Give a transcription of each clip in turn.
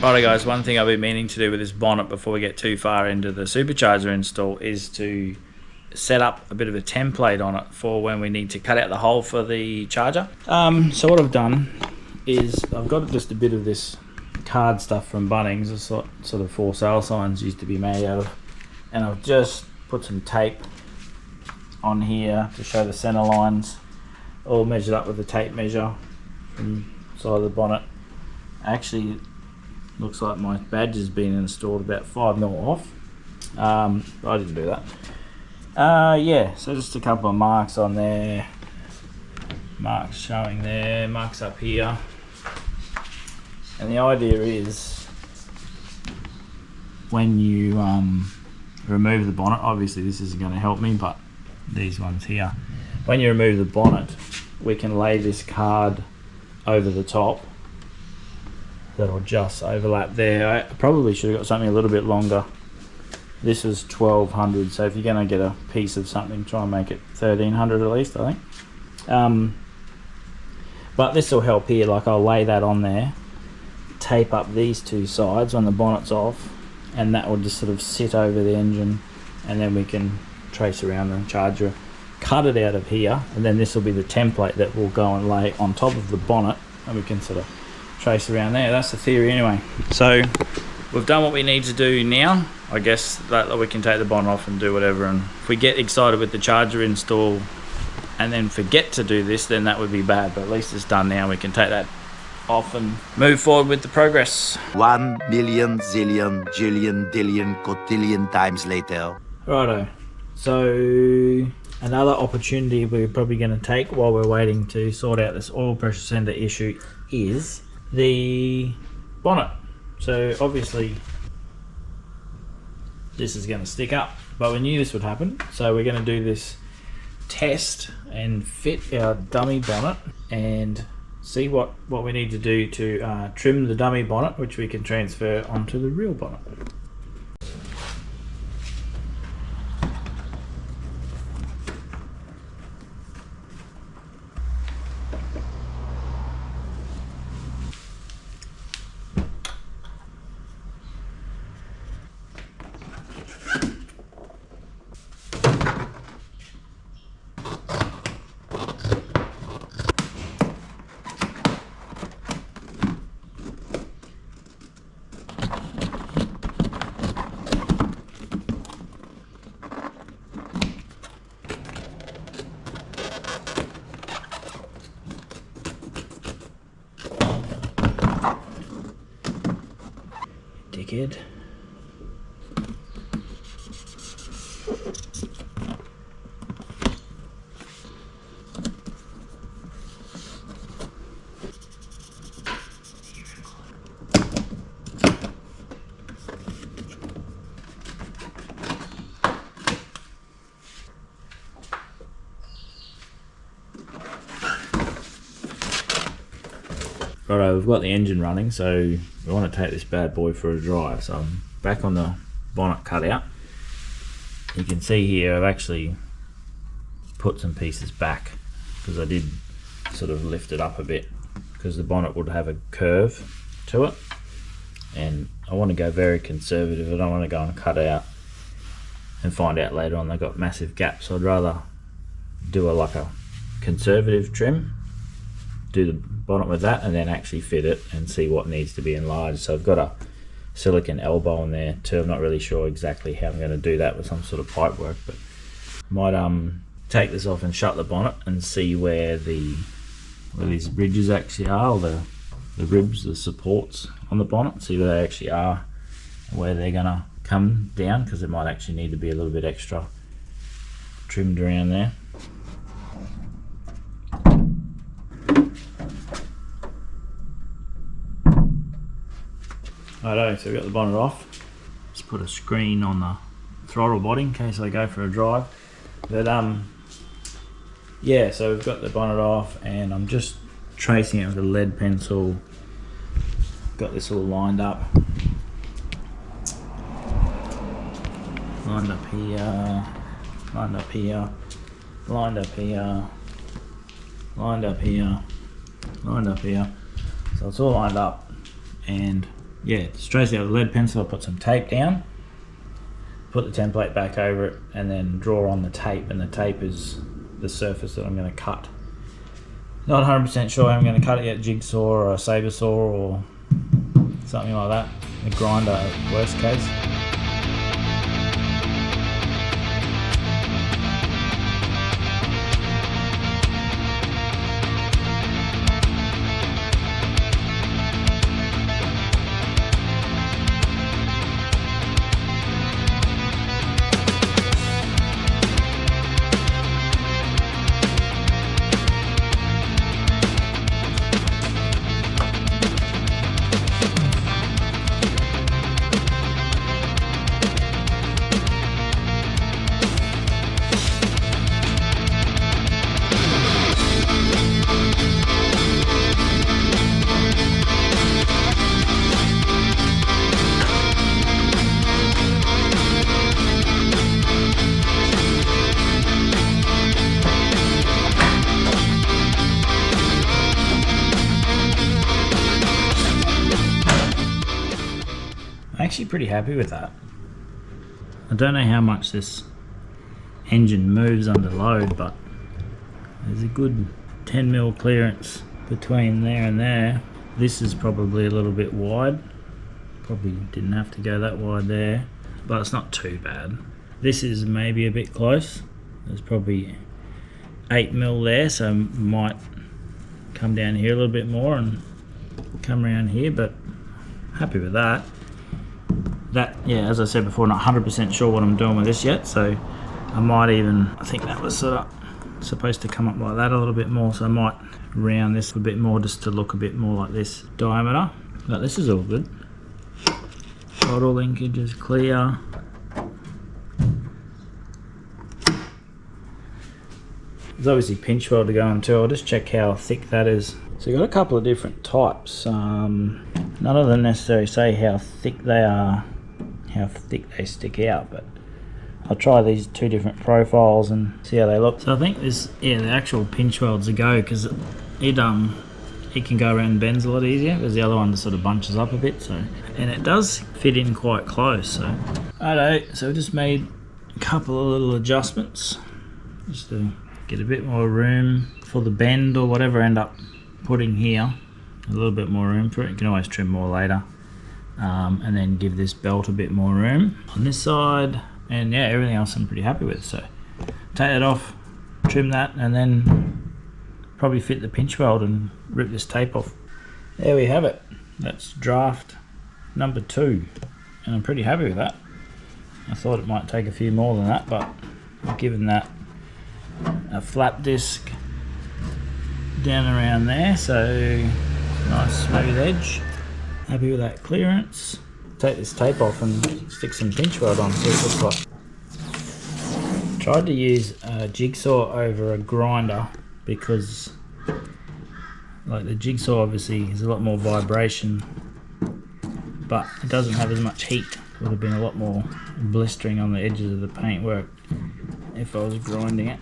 Righto guys, one thing I've been meaning to do with this bonnet before we get too far into the supercharger install is to set up a bit of a template on it for when we need to cut out the hole for the charger. So what I've done is I've got just a bit of this card stuff from Bunnings, it's sort of for sale signs used to be made out of, and I've just put some tape on here to show the center lines, all measured up with the tape measure from the side of the bonnet. Actually, looks like my badge has been installed about 5mm off. I didn't do that. Yeah, so just a couple of marks on there, marks showing there, marks up here. And the idea is when you remove the bonnet, obviously this isn't going to help me, but these ones here, when you remove the bonnet, we can lay this card over the top. That'll just overlap there. I probably should have got something a little bit longer. This is 1200, so if you're going to get a piece of something, try and make it 1300 at least, I think. But this will help here, like I'll lay that on there, tape up these two sides when the bonnet's off, and that will just sort of sit over the engine, and then we can trace around the charger, cut it out of here, and then this will be the template that we'll go and lay on top of the bonnet, and we can sort of trace around there. That's the theory anyway. So we've done what we need to do now. I guess that we can take the bonnet off and do whatever, and if we get excited with the charger install and then forget to do this, then that would be bad, but at least it's done now. We can take that off and move forward with the progress. 1 million zillion jillion dillion cotillion times later. Righto, so another opportunity we're probably going to take while we're waiting to sort out this oil pressure sender issue is the bonnet. So obviously this is going to stick up, but we knew this would happen, so we're going to do this test and fit our dummy bonnet and see what we need to do to trim the dummy bonnet, which we can transfer onto the real bonnet. Dickhead. Righto, we've got the engine running, so we want to take this bad boy for a drive. So I'm back on the bonnet cutout. You can see here I've actually put some pieces back because I did sort of lift it up a bit because the bonnet would have a curve to it, and I want to go very conservative. I don't want to go and cut out and find out later on they've got massive gaps. So I'd rather do like a conservative trim, do the bonnet with that, and then actually fit it and see what needs to be enlarged. So I've got a silicone elbow in there too. I'm not really sure exactly how I'm going to do that with some sort of pipe work, but I might take this off and shut the bonnet and see where these ridges actually are, or the ribs, the supports on the bonnet, see where they actually are and where they're going to come down, because it might actually need to be a little bit extra trimmed around there. Righto, so we've got the bonnet off. Just put a screen on the throttle body in case I go for a drive. But yeah, so we've got the bonnet off and I'm just tracing it with a lead pencil. Got this all lined up. Lined up here, lined up here, lined up here, lined up here, lined up here. So it's all lined up, and yeah, just trace out with a lead pencil. I put some tape down, put the template back over it, and then draw on the tape, and the tape is the surface that I'm going to cut. Not 100% sure how I'm going to cut it yet, jigsaw or a saber saw or something like that, a grinder worst case. Actually pretty happy with that. I don't know how much this engine moves under load, but there's a good 10mm clearance between there and there. This is probably a little bit wide, probably didn't have to go that wide there, but it's not too bad. This is maybe a bit close, there's probably 8mm there, so might come down here a little bit more and come around here, but happy with that. That, yeah, as I said before, not 100% sure what I'm doing with this yet, so I might even, I think that was sort of supposed to come up like that a little bit more, so I might round this a bit more just to look a bit more like this diameter. But this is all good. Bottle linkage is clear. There's obviously pinch weld to go on too. I'll just check how thick that is. So you've got a couple of different types. None of them necessarily say how thick they are, how thick they stick out, but I'll try these two different profiles and see how they look. So I think this, yeah, the actual pinch weld's a go, because it can go around and bends a lot easier, because the other one sort of bunches up a bit. So, and it does fit in quite close. So I don't know. So we just made a couple of little adjustments just to get a bit more room for the bend or whatever I end up putting here. A little bit more room for it. You can always trim more later, and then give this belt a bit more room on this side. And yeah, everything else I'm pretty happy with. So take that off, trim that, and then probably fit the pinch weld and rip this tape off. There we have it. That's draft number 2, and I'm pretty happy with that. I thought it might take a few more than that, but I've given that a flap disc down around there, so nice smooth edge. Happy with that clearance. Take this tape off and stick some pinch weld on, see what it looks like. Tried to use a jigsaw over a grinder because, like, the jigsaw obviously has a lot more vibration, but it doesn't have as much heat. Would have been a lot more blistering on the edges of the paintwork if I was grinding it.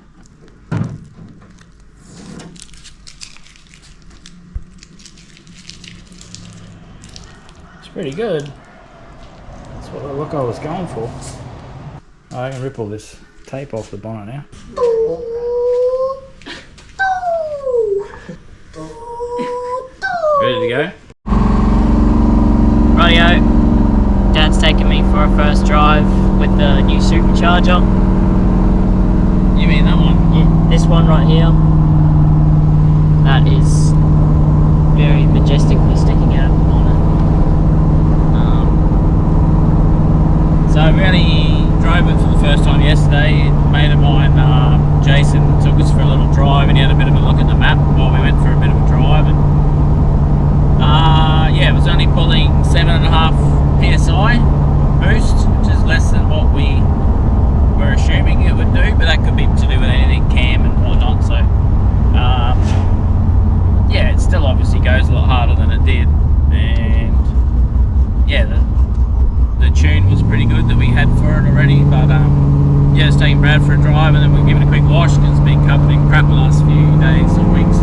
It's pretty good. That's what the look I was going for. I can rip all this tape off the bonnet now. Ready to go? Rightio. Dad's taking me for a first drive with the new Supercharger. You mean that one? Yeah, this one right here. That is very majestically sticking out of the bonnet. So we only drove it for the first time yesterday. A mate of mine, Jason, took us for a little drive, and he had a bit of a look at the map while we went for a bit of a drive. And yeah, it was only pulling 7.5 PSI boost, which is less than what we were assuming it would do, but that could be to do with anything cam and whatnot. So yeah, it still obviously goes a lot harder than it did, and yeah, the tune was pretty good that we had for it already. But yeah, just taking Brad for a drive, and then we'll give it a quick wash because it's been covered in crap the last few days or weeks.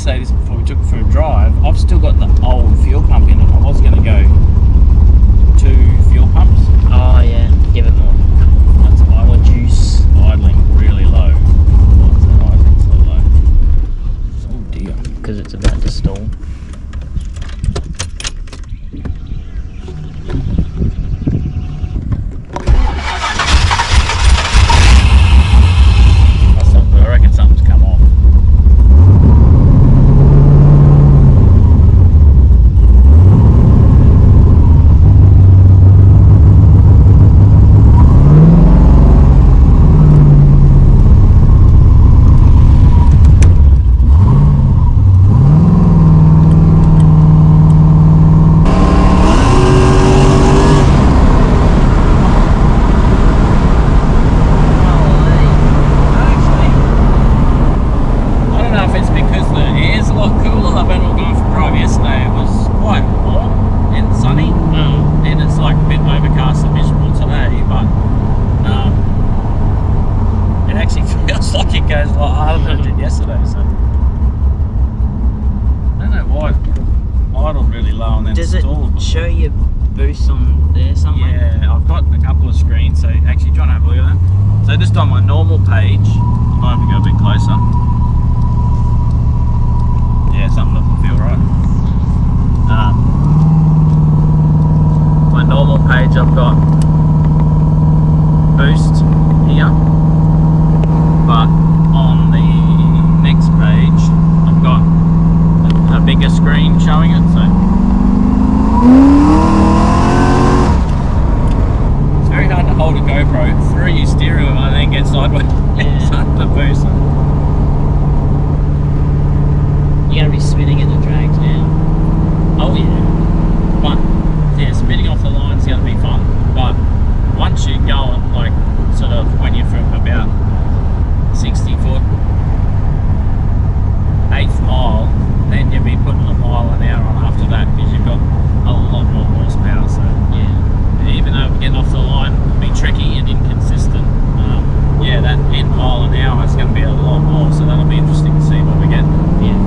say this before we took it for a drive. I've still got the old fuel pump in it. I was going to go 2 fuel pumps. Oh yeah, give it more. That's more juice. Idling really low. Why is that idling so low? Oh dear. Because it's about to stall. I reckon something's come off. Does it show your boost on there somewhere? Yeah, I've got a couple of screens, so actually do you want to have a look at that? So just on my normal page, I might have to go a bit closer. Yeah, something doesn't feel right. My normal page I've got boost here, but on the next page I've got a bigger screen showing it, so it's very hard to hold a GoPro through your steering wheel and then get sideways. Yeah. The boost. You're gonna be spinning in the drags now. Oh yeah. But yeah, spinning off the line's gonna be fun. But once you're going, like sort of when you're from about 60 foot, 8th mile, then you'll be putting a mile an hour on after that because you've got a lot more horsepower. So Yeah. even though getting off the line will be tricky and inconsistent, yeah, that end mile an hour is going to be a lot more. So that'll be interesting to see what we get. Yeah.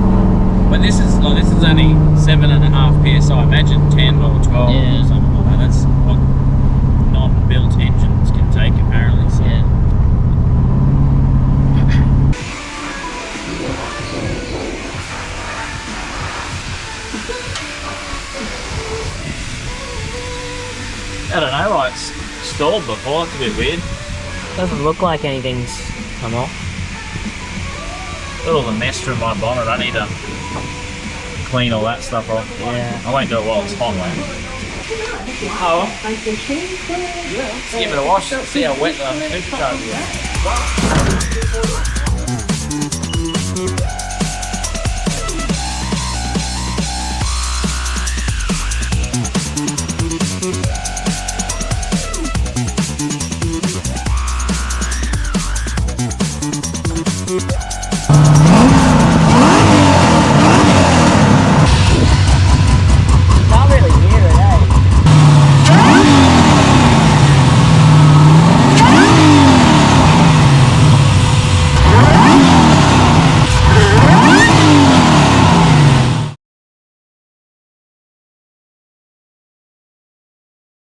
But this is only 7.5 psi. Imagine 10 or 12 Yeah. or something like that. That's what non-built engines can take apparently. So. Yeah. I don't know, like it's stalled before. It's a bit weird. Doesn't look like anything's come off. Got all the mess from my bonnet. I need to clean all that stuff off. Yeah. I won't do it while it's hot, mate. Oh, let's give it a wash. See how wet the supercharger is.